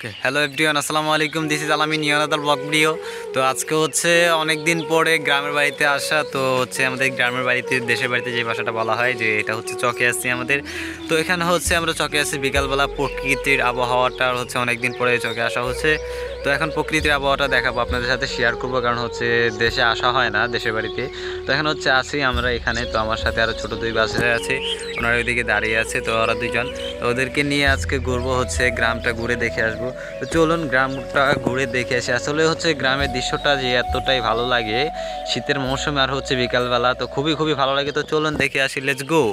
ওকে, hello everyone, আসসালামু আলাইকুম। This is আলামিন নিয়ানাদার ব্লগ ভিডিও। তো আজকে হচ্ছে অনেক দিন পরে গ্রামের বাড়িতে আসা। তো হচ্ছে আমাদের গ্রামের বাড়িতে, দেশের বাড়িতে যে ভাষাটা বলা হয়, যে এটা হচ্ছে চকে আসছি আমাদের। তো এখানে হচ্ছে আমরা চকে আসছি বিকালবেলা, প্রকৃতির আবহাওয়াটা হচ্ছে অনেক দিন পরে চকে আসা হচ্ছে। তো এখন প্রকৃতির আবহাওয়াটা দেখাবো, আপনাদের সাথে শেয়ার করবো, কারণ হচ্ছে দেশে আসা হয় না, দেশের বাড়িতে। তো এখন হচ্ছে আসি আমরা এখানে। তো আমার সাথে আরও ছোটো দুই বাচ্চা আছে, ওনারা ওইদিকে দাঁড়িয়ে আছে। তো ওরা দুইজন, তো ওদেরকে নিয়ে আজকে ঘুরবো, হচ্ছে গ্রামটা ঘুরে দেখে আসবো। তো চলুন গ্রামটা ঘুরে দেখে আসি। আসলে হচ্ছে গ্রামের দৃশ্যটা যে এতটাই ভালো লাগে শীতের মৌসুমে, আর হচ্ছে বিকালবেলা, তো খুবই খুবই ভালো লাগে। তো চলুন দেখে আসি, লেটস গো।